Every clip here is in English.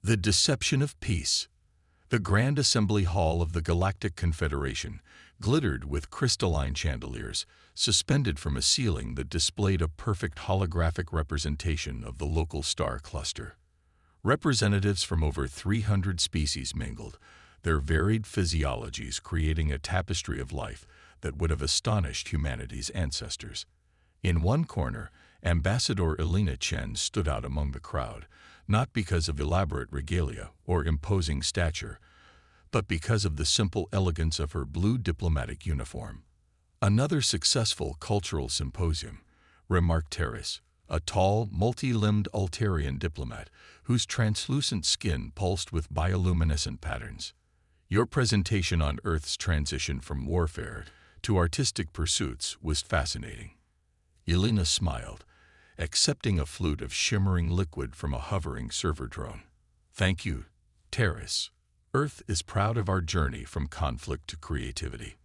The Deception of Peace. The Grand Assembly Hall of the Galactic Confederation glittered with crystalline chandeliers suspended from a ceiling that displayed a perfect holographic representation of the local star cluster. Representatives from over 300 species mingled, their varied physiologies creating a tapestry of life that would have astonished humanity's ancestors. In one corner, Ambassador Elena Chen stood out among the crowd, not because of elaborate regalia or imposing stature, but because of the simple elegance of her blue diplomatic uniform. Another successful cultural symposium, remarked Terrace, a tall, multi-limbed Altarian diplomat whose translucent skin pulsed with bioluminescent patterns. Your presentation on Earth's transition from warfare to artistic pursuits was fascinating. Elena smiled, accepting a flute of shimmering liquid from a hovering server drone. Thank you, Terrace. Earth is proud of our journey from conflict to creativity.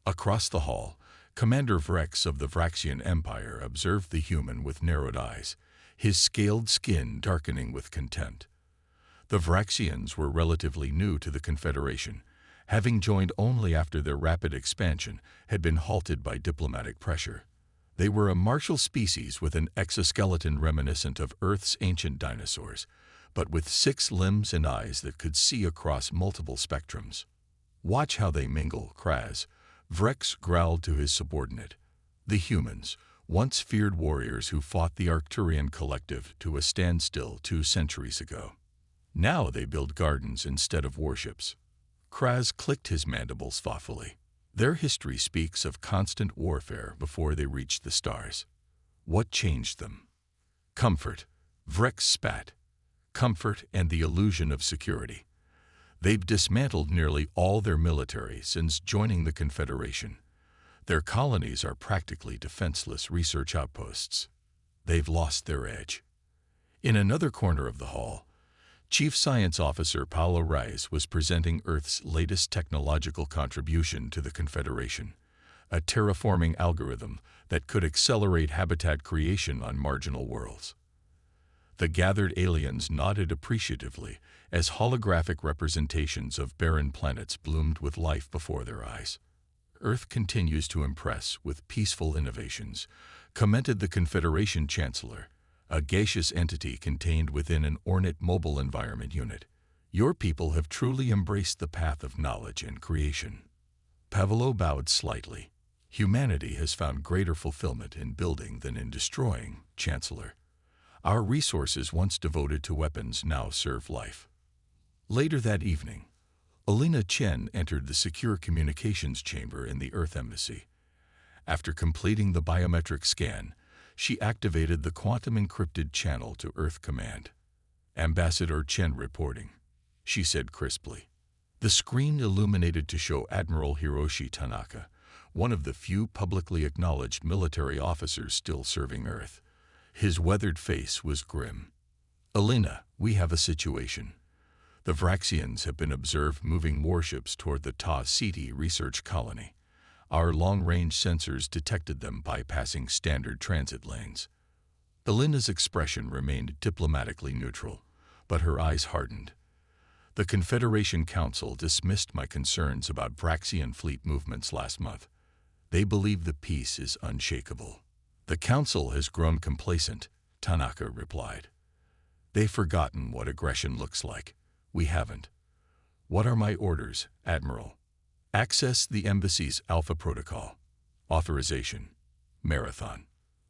Across the hall, Commander Vrex of the Vraxian Empire observed the human with narrowed eyes, his scaled skin darkening with contempt. The Vraxians were relatively new to the Confederation, having joined only after their rapid expansion had been halted by diplomatic pressure. They were a martial species with an exoskeleton reminiscent of Earth's ancient dinosaurs, but with 6 limbs and eyes that could see across multiple spectrums. Watch how they mingle, Kraz, Vrex growled to his subordinate. The humans, once feared warriors who fought the Arcturian collective to a standstill 2 centuries ago. Now they build gardens instead of warships. Kraz clicked his mandibles thoughtfully. Their history speaks of constant warfare before they reached the stars. What changed them? Comfort, Vrex spat. Comfort and the illusion of security. They've dismantled nearly all their military since joining the Confederation. Their colonies are practically defenseless research outposts. They've lost their edge. In another corner of the hall, Chief Science Officer Paolo Reis was presenting Earth's latest technological contribution to the Confederation, a terraforming algorithm that could accelerate habitat creation on marginal worlds. The gathered aliens nodded appreciatively as holographic representations of barren planets bloomed with life before their eyes. Earth continues to impress with peaceful innovations, commented the Confederation Chancellor, a gaseous entity contained within an ornate mobile environment unit. Your people have truly embraced the path of knowledge and creation. Pavlo bowed slightly. Humanity has found greater fulfillment in building than in destroying, Chancellor. Our resources once devoted to weapons now serve life. Later that evening, Elena Chen entered the secure communications chamber in the Earth Embassy. After completing the biometric scan, she activated the quantum-encrypted channel to Earth Command. Ambassador Chen reporting, she said crisply. The screen illuminated to show Admiral Hiroshi Tanaka, one of the few publicly acknowledged military officers still serving Earth. His weathered face was grim. Elena, we have a situation. The Vraxians have been observed moving warships toward the Ta Ceti research colony. Our long-range sensors detected them bypassing standard transit lanes. Elena's expression remained diplomatically neutral, but her eyes hardened. The Confederation Council dismissed my concerns about Vraxian fleet movements last month. They believe the peace is unshakable. The Council has grown complacent, Tanaka replied. They've forgotten what aggression looks like. We haven't. What are my orders, Admiral? Access the embassy's Alpha Protocol. Authorization. Marathon.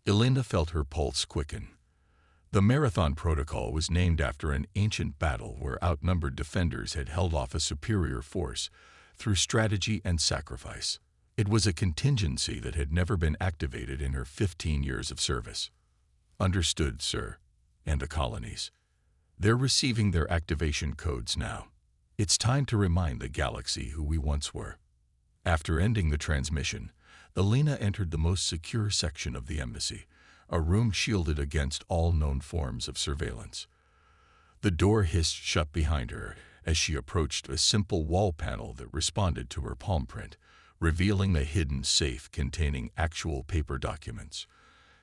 Elena felt her pulse quicken. The Marathon Protocol was named after an ancient battle where outnumbered defenders had held off a superior force through strategy and sacrifice. It was a contingency that had never been activated in her 15 years of service. Understood, sir. And the colonies. They're receiving their activation codes now. It's time to remind the galaxy who we once were. After ending the transmission, Elena entered the most secure section of the embassy, a room shielded against all known forms of surveillance. The door hissed shut behind her as she approached a simple wall panel that responded to her palm print, revealing a hidden safe containing actual paper documents.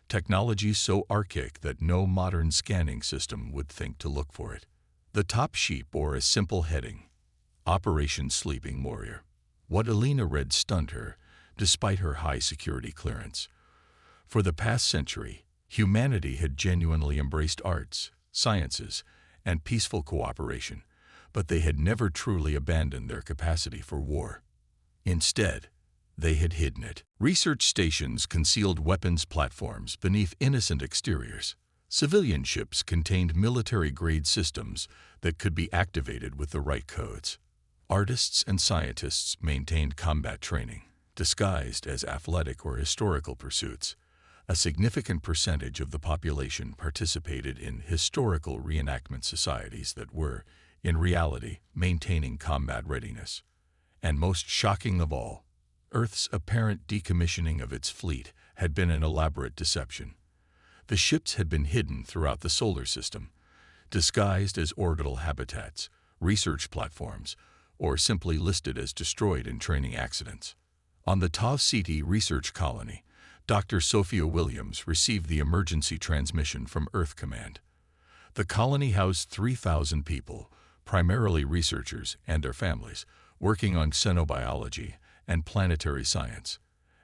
Technology so archaic that no modern scanning system would think to look for it. The top sheet bore a simple heading, Operation Sleeping Warrior. What Elena read stunned her, despite her high security clearance. For the past century, humanity had genuinely embraced arts, sciences, and peaceful cooperation, but they had never truly abandoned their capacity for war. Instead, they had hidden it. Research stations concealed weapons platforms beneath innocent exteriors. Civilian ships contained military-grade systems that could be activated with the right codes. Artists and scientists maintained combat training, disguised as athletic or historical pursuits. A significant percentage of the population participated in historical reenactment societies that were, in reality, maintaining combat readiness. And most shocking of all, Earth's apparent decommissioning of its fleet had been an elaborate deception. The ships had been hidden throughout the solar system, disguised as orbital habitats, research platforms, or simply listed as destroyed in training accidents. On the Tau Ceti research colony, Dr. Sophia Williams received the emergency transmission from Earth Command. The colony housed 3,000 people, primarily researchers and their families, working on xenobiology and planetary science.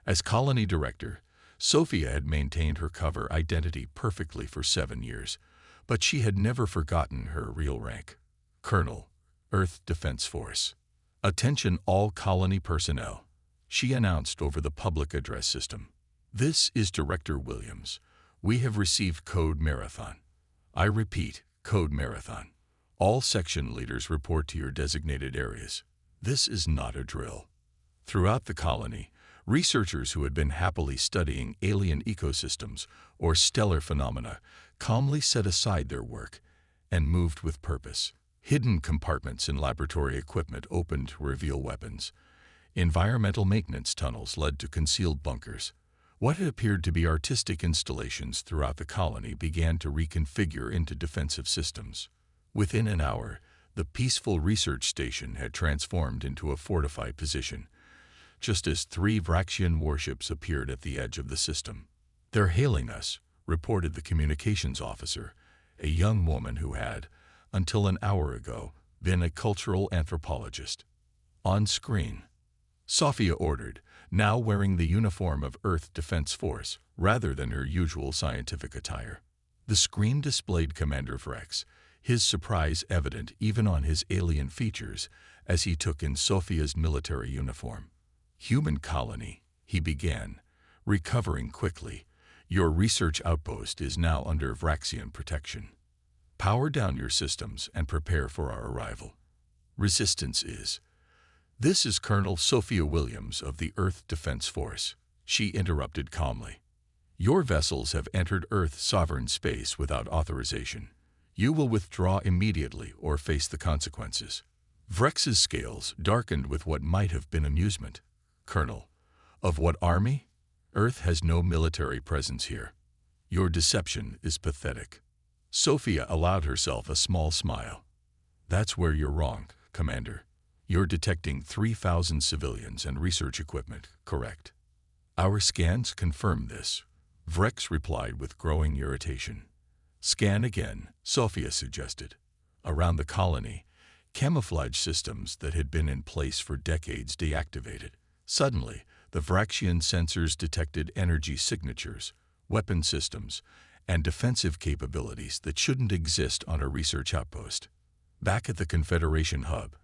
As colony director, Sophia had maintained her cover identity perfectly for 7 years, but she had never forgotten her real rank. Colonel, Earth Defense Force. Attention all colony personnel, she announced over the public address system. This is Director Williams. We have received Code Marathon. I repeat, Code Marathon. All section leaders report to your designated areas. This is not a drill. Throughout the colony, researchers who had been happily studying alien ecosystems or stellar phenomena calmly set aside their work and moved with purpose. Hidden compartments in laboratory equipment opened to reveal weapons. Environmental maintenance tunnels led to concealed bunkers. What had appeared to be artistic installations throughout the colony began to reconfigure into defensive systems. Within an hour, the peaceful research station had transformed into a fortified position, just as 3 Vraxian warships appeared at the edge of the system. "They're hailing us," reported the communications officer, a young woman who had, until an hour ago, been a cultural anthropologist. On screen, Sophia ordered, now wearing the uniform of Earth Defense Force rather than her usual scientific attire. The screen displayed Commander Vrex, his surprise evident even on his alien features as he took in Sophia's military uniform. "Human colony," he began, recovering quickly. "Your research outpost is now under Vraxian protection. Power down your systems and prepare for our arrival. Resistance is." "This is Colonel Sophia Williams of the Earth Defense Force," she interrupted calmly. "Your vessels have entered Earth sovereign space without authorization. You will withdraw immediately or face the consequences." Vrex's scales darkened with what might have been amusement. "Colonel, of what army? Earth has no military presence here. Your deception is pathetic." Sophia allowed herself a small smile. "That's where you're wrong, Commander. You're detecting 3,000 civilians and research equipment, correct?" "Our scans confirm this," Vrex replied with growing irritation. "Scan again," Sophia suggested. Around the colony, camouflage systems that had been in place for decades deactivated. Suddenly, the Vraxian sensors detected energy signatures, weapon systems, and defensive capabilities that shouldn't exist on a research outpost. Back at the Confederation hub,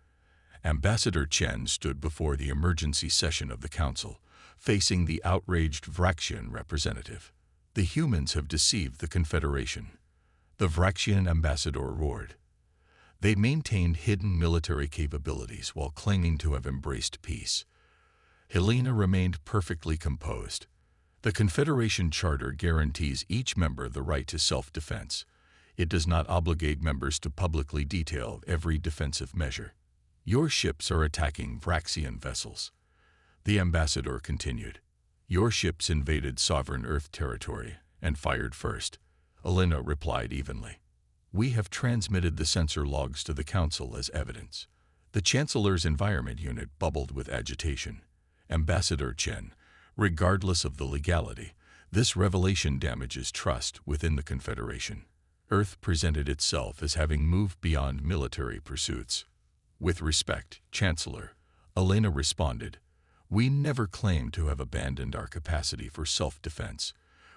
Ambassador Chen stood before the emergency session of the Council, facing the outraged Vraxian representative. "The humans have deceived the Confederation," the Vraxian ambassador roared. "They maintained hidden military capabilities while claiming to have embraced peace." Helena remained perfectly composed. "The Confederation Charter guarantees each member the right to self-defense. It does not obligate members to publicly detail every defensive measure. Your ships are attacking Vraxian vessels," the ambassador continued. "Your ships invaded sovereign Earth territory and fired first," Elena replied evenly. "We have transmitted the sensor logs to the Council as evidence." The Chancellor's Environment Unit bubbled with agitation. "Ambassador Chen, regardless of the legality, this revelation damages trust within the Confederation. Earth presented itself as having moved beyond military pursuits. With respect, Chancellor, Elena responded, "We never claimed to have abandoned our capacity for self-defense.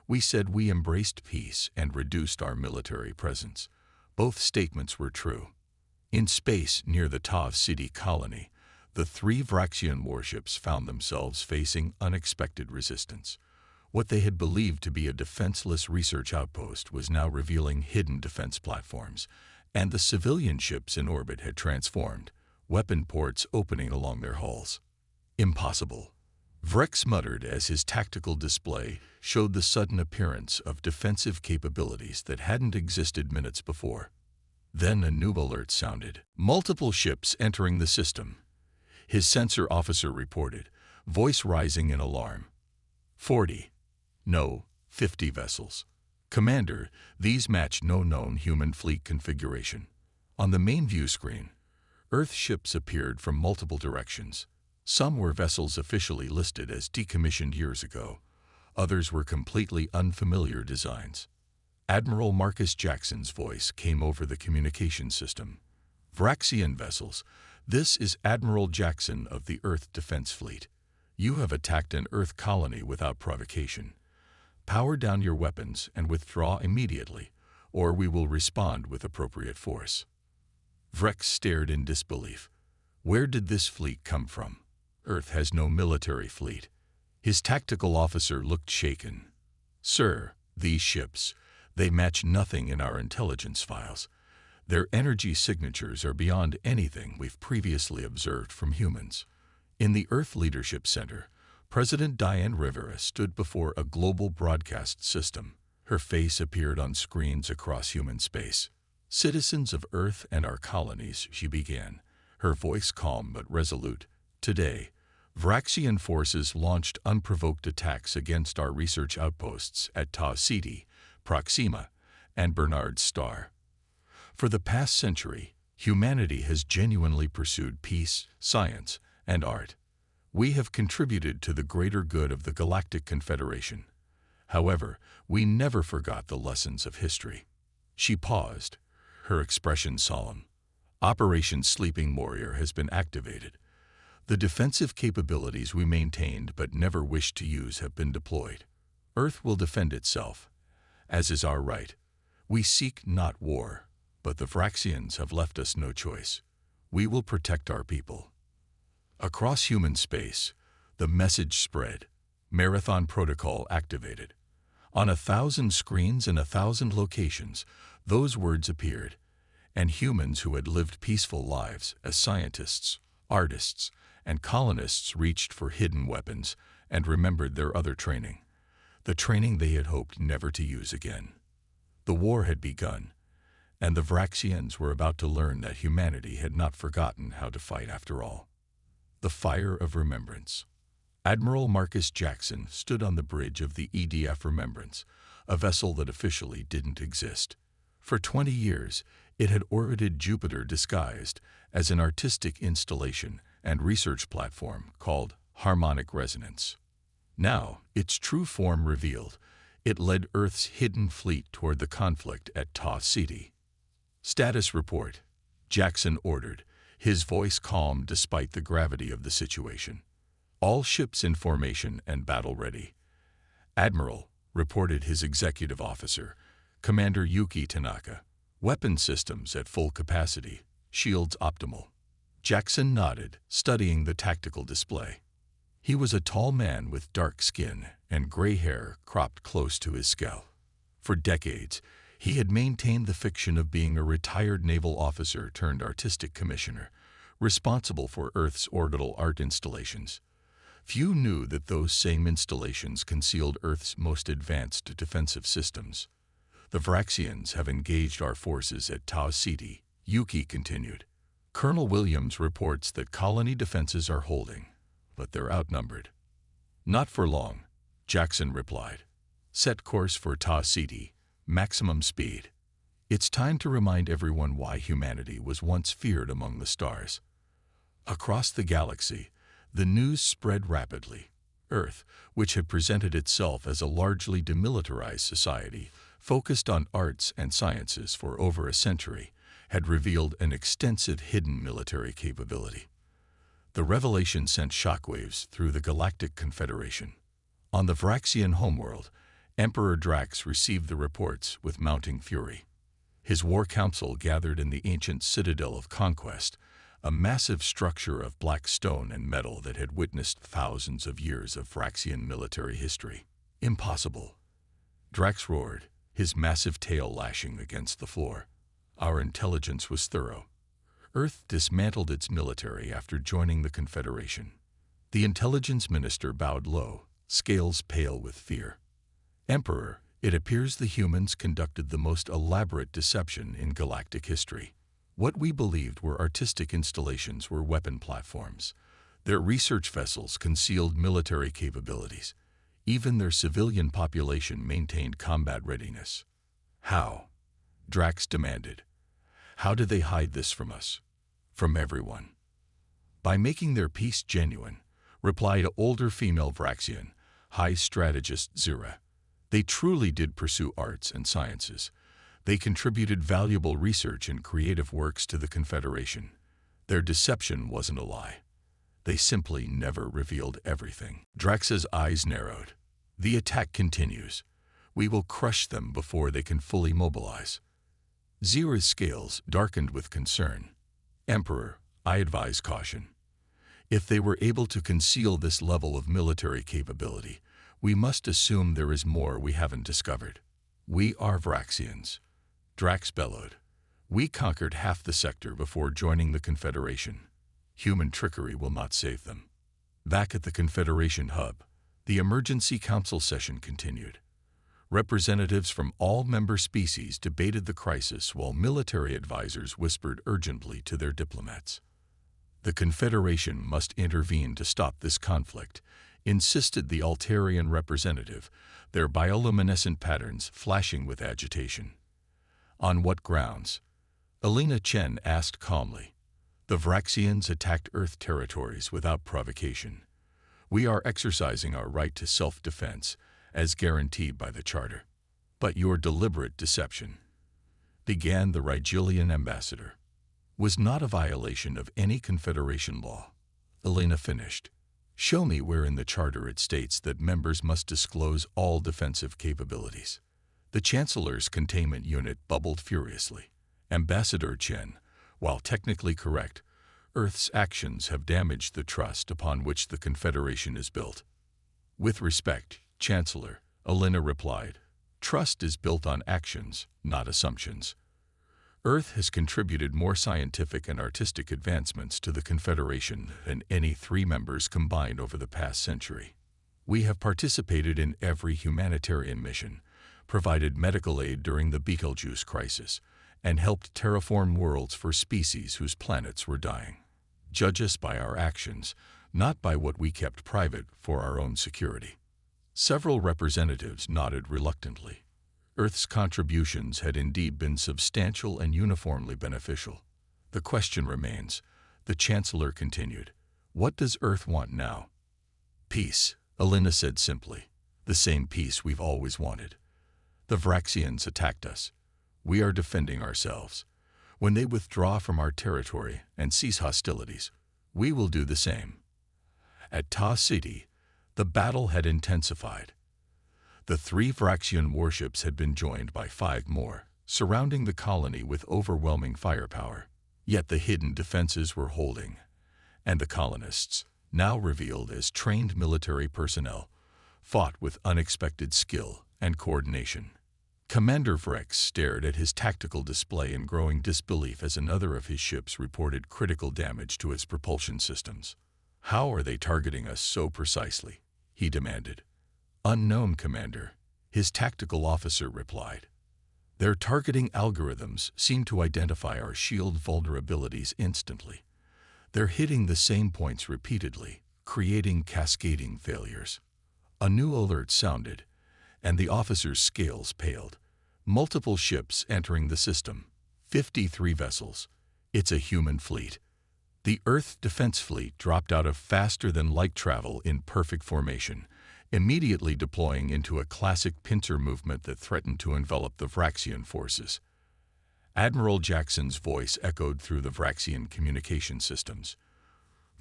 We said we embraced peace and reduced our military presence." Both statements were true. In space near the Tav City colony, the 3 Vraxian warships found themselves facing unexpected resistance. What they had believed to be a defenseless research outpost was now revealing hidden defense platforms, and the civilian ships in orbit had transformed, weapon ports opening along their hulls. "Impossible," Vrex muttered as his tactical display showed the sudden appearance of defensive capabilities that hadn't existed minutes before. Then a new alert sounded. "Multiple ships entering the system," his sensor officer reported, voice rising in alarm. 40. No, 50 vessels. "Commander, these match no known human fleet configuration." On the main view screen, Earth ships appeared from multiple directions. Some were vessels officially listed as decommissioned years ago. Others were completely unfamiliar designs. Admiral Marcus Jackson's voice came over the communication system. "Vraxian vessels, this is Admiral Jackson of the Earth Defense Fleet. You have attacked an Earth colony without provocation. Power down your weapons and withdraw immediately, or we will respond with appropriate force." Vrex stared in disbelief. Where did this fleet come from? Earth has no military fleet. His tactical officer looked shaken. "Sir, these ships, they match nothing in our intelligence files. Their energy signatures are beyond anything we've previously observed from humans." In the Earth Leadership Center, President Diane Rivera stood before a global broadcast system. Her face appeared on screens across human space. "Citizens of Earth and our colonies," she began, her voice calm but resolute. "Today, Vraxian forces launched unprovoked attacks against our research outposts at Tav City, Proxima, and Bernard's Star. For the past century, humanity has genuinely pursued peace, science, and art. We have contributed to the greater good of the Galactic Confederation. However, we never forgot the lessons of history." She paused, her expression solemn. "Operation Sleeping Warrior has been activated. The defensive capabilities we maintained but never wished to use have been deployed. Earth will defend itself, as is our right. We seek not war, but the Vraxians have left us no choice. We will protect our people." Across human space, the message spread. Marathon protocol activated. On 1,000 screens in 1,000 locations, those words appeared, and humans who had lived peaceful lives as scientists, artists, and colonists reached for hidden weapons and remembered their other training, the training they had hoped never to use again. The war had begun, and the Vraxians were about to learn that humanity had not forgotten how to fight after all. The Fire of Remembrance. Admiral Marcus Jackson stood on the bridge of the EDF Remembrance, a vessel that officially didn't exist. For 20 years, it had orbited Jupiter disguised as an artistic installation and research platform called Harmonic Resonance. Now, its true form revealed, it led Earth's hidden fleet toward the conflict at Tav City. "Status report," Jackson ordered, his voice calm despite the gravity of the situation. "All ships in formation and battle ready." "Admiral," reported his executive officer, Commander Yuki Tanaka. "Weapon systems at full capacity, shields optimal." Jackson nodded, studying the tactical display. He was a tall man with dark skin and gray hair cropped close to his scalp. For decades, he had maintained the fiction of being a retired naval officer turned artistic commissioner, responsible for Earth's orbital art installations. Few knew that those same installations concealed Earth's most advanced defensive systems. "The Vraxians have engaged our forces at Tav City," Yuki continued. "Colonel Williams reports that colony defenses are holding, but they're outnumbered." "Not for long," Jackson replied. "Set course for Tav City, maximum speed. It's time to remind everyone why humanity was once feared among the stars." Across the galaxy, the news spread rapidly. Earth, which had presented itself as a largely demilitarized society, focused on arts and sciences for over a century, had revealed an extensive hidden military capability. The revelation sent shockwaves through the Galactic Confederation. On the Vraxian homeworld, Emperor Drax received the reports with mounting fury. His war council gathered in the ancient Citadel of Conquest, a massive structure of black stone and metal that had witnessed thousands of years of Vraxian military history. Impossible! Drax roared, his massive tail lashing against the floor. Our intelligence was thorough. Earth dismantled its military after joining the Confederation. The intelligence minister bowed low, scales pale with fear. Emperor, it appears the humans conducted the most elaborate deception in galactic history. What we believed were artistic installations were weapon platforms. Their research vessels concealed military capabilities. Even their civilian population maintained combat readiness. How? Drax demanded. How did they hide this from us? From everyone. By making their peace genuine, replied older female Vraxian, high strategist Zira. They truly did pursue arts and sciences. They contributed valuable research and creative works to the Confederation. Their deception wasn't a lie. They simply never revealed everything. Drax's eyes narrowed. The attack continues. We will crush them before they can fully mobilize. Zira's scales darkened with concern. Emperor, I advise caution. If they were able to conceal this level of military capability, we must assume there is more we haven't discovered. We are Vraxians. Drax bellowed. We conquered half the sector before joining the Confederation. Human trickery will not save them. Back at the Confederation hub, the emergency council session continued. Representatives from all member species debated the crisis while military advisors whispered urgently to their diplomats. The Confederation must intervene to stop this conflict, insisted the Altarian representative, their bioluminescent patterns flashing with agitation. On what grounds? Elena Chen asked calmly. The Vraxians attacked Earth territories without provocation. We are exercising our right to self-defense, as guaranteed by the Charter. But your deliberate deception, began the Rigelian ambassador, was not a violation of any Confederation law. Elena finished. Show me where in the Charter it states that members must disclose all defensive capabilities. The Chancellor's containment unit bubbled furiously. Ambassador Chen, while technically correct, Earth's actions have damaged the trust upon which the Confederation is built. With respect, Chancellor, Elena replied, trust is built on actions, not assumptions. Earth has contributed more scientific and artistic advancements to the Confederation than any 3 members combined over the past century. We have participated in every humanitarian mission, provided medical aid during the Betelgeuse crisis, and helped terraform worlds for species whose planets were dying. Judge us by our actions, not by what we kept private for our own security. Several representatives nodded reluctantly. Earth's contributions had indeed been substantial and uniformly beneficial. The question remains, the Chancellor continued, what does Earth want now? Peace, Elena said simply. The same peace we've always wanted. The Vraxians attacked us. We are defending ourselves. When they withdraw from our territory and cease hostilities, we will do the same. At Ta City, the battle had intensified. The 3 Vraxian warships had been joined by 5 more, surrounding the colony with overwhelming firepower. Yet the hidden defenses were holding, and the colonists, now revealed as trained military personnel, fought with unexpected skill and coordination. Commander Vrex stared at his tactical display in growing disbelief as another of his ships reported critical damage to its propulsion systems. How are they targeting us so precisely? He demanded. Unknown, Commander, his tactical officer replied. Their targeting algorithms seem to identify our shield vulnerabilities instantly. They're hitting the same points repeatedly, creating cascading failures. A new alert sounded, and the officer's scales paled. Multiple ships entering the system. 53 vessels. It's a human fleet. The Earth Defense Fleet dropped out of faster-than-light travel in perfect formation, immediately deploying into a classic pincer movement that threatened to envelop the Vraxian forces. Admiral Jackson's voice echoed through the Vraxian communication systems.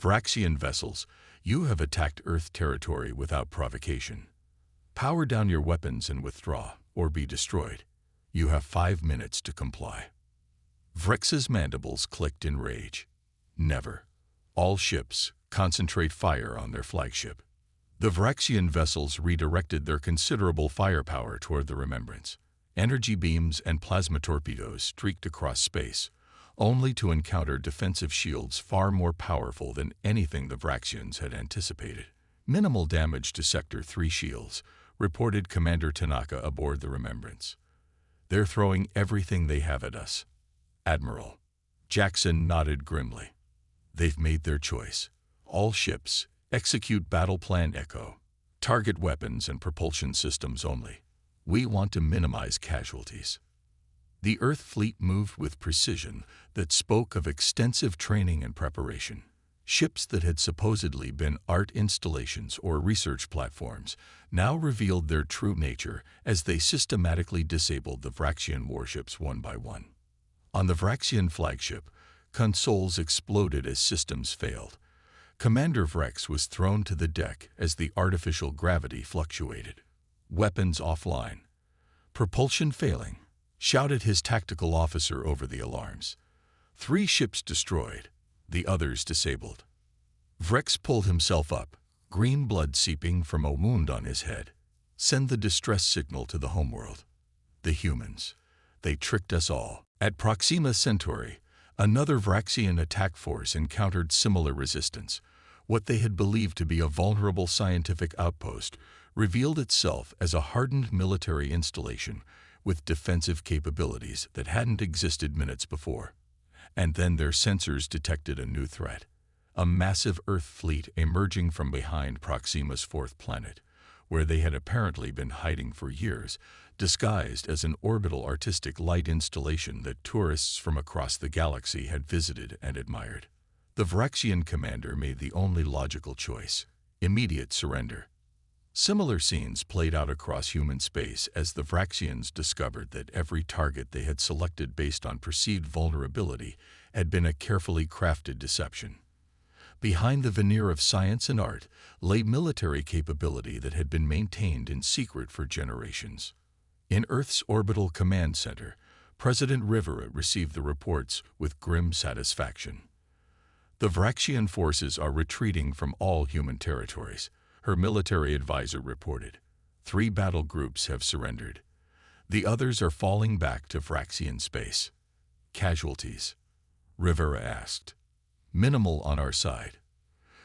"Vraxian vessels, you have attacked Earth territory without provocation. Power down your weapons and withdraw, or be destroyed. You have 5 minutes to comply." Vrex's mandibles clicked in rage. "Never. All ships, concentrate fire on their flagship." The Vraxian vessels redirected their considerable firepower toward the Remembrance. Energy beams and plasma torpedoes streaked across space, only to encounter defensive shields far more powerful than anything the Vraxians had anticipated. "Minimal damage to Sector 3 shields," reported Commander Tanaka aboard the Remembrance. "They're throwing everything they have at us." "Admiral." Jackson nodded grimly. "They've made their choice. All ships, execute Battle Plan Echo. Target weapons and propulsion systems only. We want to minimize casualties." The Earth fleet moved with precision that spoke of extensive training and preparation. Ships that had supposedly been art installations or research platforms now revealed their true nature as they systematically disabled the Vraxian warships one by one. On the Vraxian flagship, consoles exploded as systems failed. Commander Vrex was thrown to the deck as the artificial gravity fluctuated. "Weapons offline. Propulsion failing," shouted his tactical officer over the alarms. 3 ships destroyed, the others disabled. Vrex pulled himself up, green blood seeping from a wound on his head. "Send the distress signal to the homeworld. The humans. They tricked us all." At Proxima Centauri, another Vraxian attack force encountered similar resistance. What they had believed to be a vulnerable scientific outpost revealed itself as a hardened military installation with defensive capabilities that hadn't existed minutes before. And then their sensors detected a new threat. A massive Earth fleet emerging from behind Proxima's 4th planet, where they had apparently been hiding for years, disguised as an orbital artistic light installation that tourists from across the galaxy had visited and admired. The Vraxian commander made the only logical choice: immediate surrender. Similar scenes played out across human space as the Vraxians discovered that every target they had selected based on perceived vulnerability had been a carefully crafted deception. Behind the veneer of science and art lay military capability that had been maintained in secret for generations. In Earth's orbital command center, President Rivera received the reports with grim satisfaction. "The Vraxian forces are retreating from all human territories," her military advisor reported. 3 battle groups have surrendered. The others are falling back to Vraxian space. "Casualties?" Rivera asked. "Minimal on our side.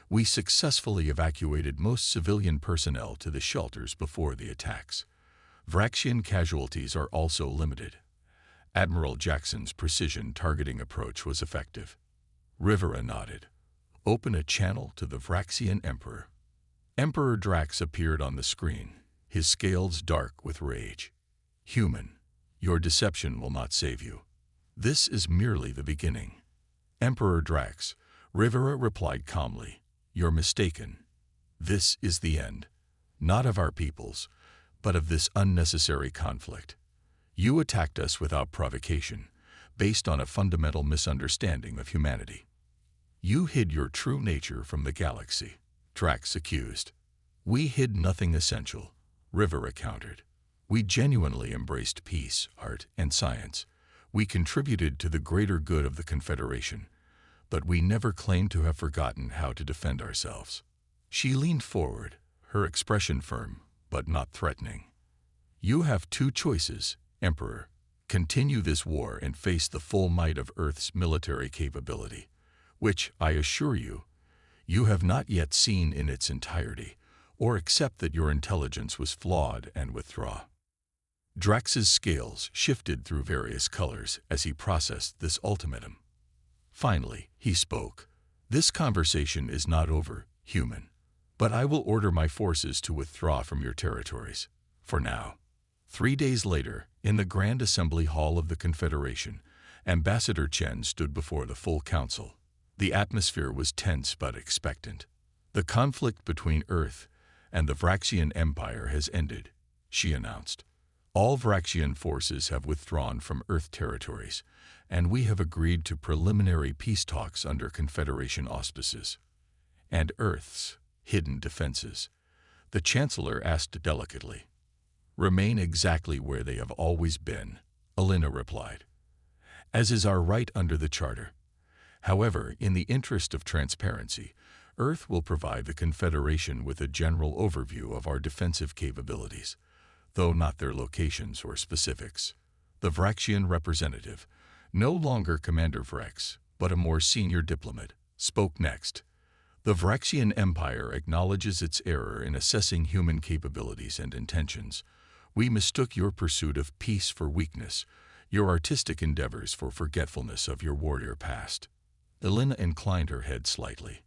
We successfully evacuated most civilian personnel to the shelters before the attacks. Vraxian casualties are also limited." Admiral Jackson's precision targeting approach was effective. Rivera nodded. "Open a channel to the Vraxian Emperor." Emperor Drax appeared on the screen, his scales dark with rage. "Human, your deception will not save you. This is merely the beginning." "Emperor Drax," Rivera replied calmly, "you're mistaken. This is the end, not of our peoples, but of this unnecessary conflict. You attacked us without provocation, based on a fundamental misunderstanding of humanity. You hid your true nature from the galaxy," Drax accused. "We hid nothing essential," Rivera countered. "We genuinely embraced peace, art, and science. We contributed to the greater good of the Confederation, but we never claimed to have forgotten how to defend ourselves." She leaned forward, her expression firm, but not threatening. "You have 2 choices, Emperor. Continue this war and face the full might of Earth's military capability, which, I assure you, you have not yet seen in its entirety, or accept that your intelligence was flawed and withdraw." Drax's scales shifted through various colors as he processed this ultimatum. Finally, he spoke. "This conversation is not over, human. But I will order my forces to withdraw from your territories. For now." 3 days later, in the Grand Assembly Hall of the Confederation, Ambassador Chen stood before the full council. The atmosphere was tense but expectant. "The conflict between Earth and the Vraxian Empire has ended," she announced. "All Vraxian forces have withdrawn from Earth territories, and we have agreed to preliminary peace talks under Confederation auspices." "And Earth's hidden defenses?" the Chancellor asked delicately. "Remain exactly where they have always been," Alina replied, "as is our right under the Charter. However, in the interest of transparency, Earth will provide the Confederation with a general overview of our defensive capabilities, though not their locations or specifics." The Vraxian representative, no longer Commander Vrex, but a more senior diplomat, spoke next. "The Vraxian Empire acknowledges its error in assessing human capabilities and intentions. We mistook your pursuit of peace for weakness, your artistic endeavors for forgetfulness of your warrior past." Alina inclined her head slightly.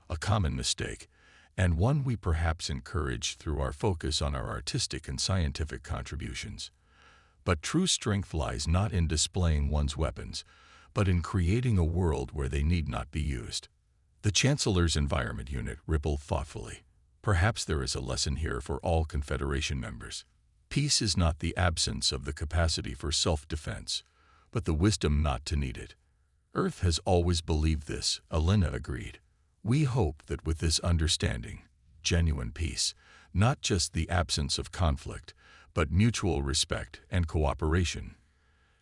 "A common mistake, and one we perhaps encourage through our focus on our artistic and scientific contributions. But true strength lies not in displaying one's weapons, but in creating a world where they need not be used." The Chancellor's Environment Unit rippled thoughtfully. "Perhaps there is a lesson here for all Confederation members. Peace is not the absence of the capacity for self-defense, but the wisdom not to need it." "Earth has always believed this," Alina agreed. "We hope that with this understanding, genuine peace, not just the absence of conflict, but mutual respect and cooperation,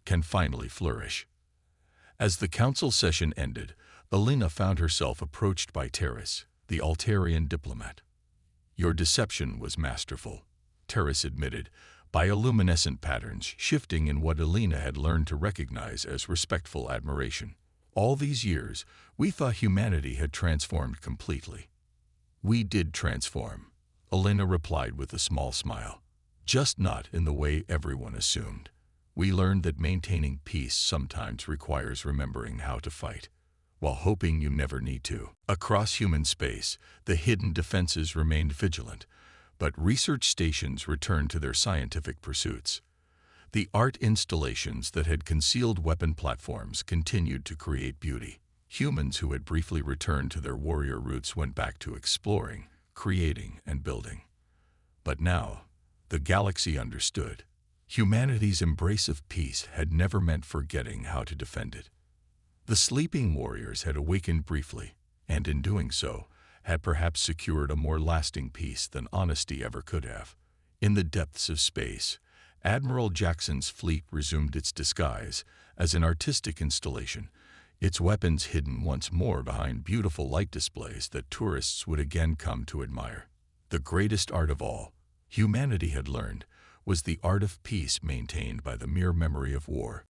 can finally flourish." As the council session ended, Alina found herself approached by Terrace, the Altarian diplomat. "Your deception was masterful," Terrace admitted, bioluminescent patterns shifting in what Alina had learned to recognize as respectful admiration. "All these years, we thought humanity had transformed completely." "We did transform," Alina replied with a small smile. "Just not in the way everyone assumed. We learned that maintaining peace sometimes requires remembering how to fight, while hoping you never need to." Across human space, the hidden defenses remained vigilant, but research stations returned to their scientific pursuits. The art installations that had concealed weapon platforms continued to create beauty. Humans who had briefly returned to their warrior roots went back to exploring, creating, and building. But now, the galaxy understood. Humanity's embrace of peace had never meant forgetting how to defend it. The sleeping warriors had awakened briefly, and in doing so, had perhaps secured a more lasting peace than honesty ever could have. In the depths of space, Admiral Jackson's fleet resumed its disguise as an artistic installation, its weapons hidden once more behind beautiful light displays that tourists would again come to admire. The greatest art of all, humanity had learned, was the art of peace maintained by the mere memory of war.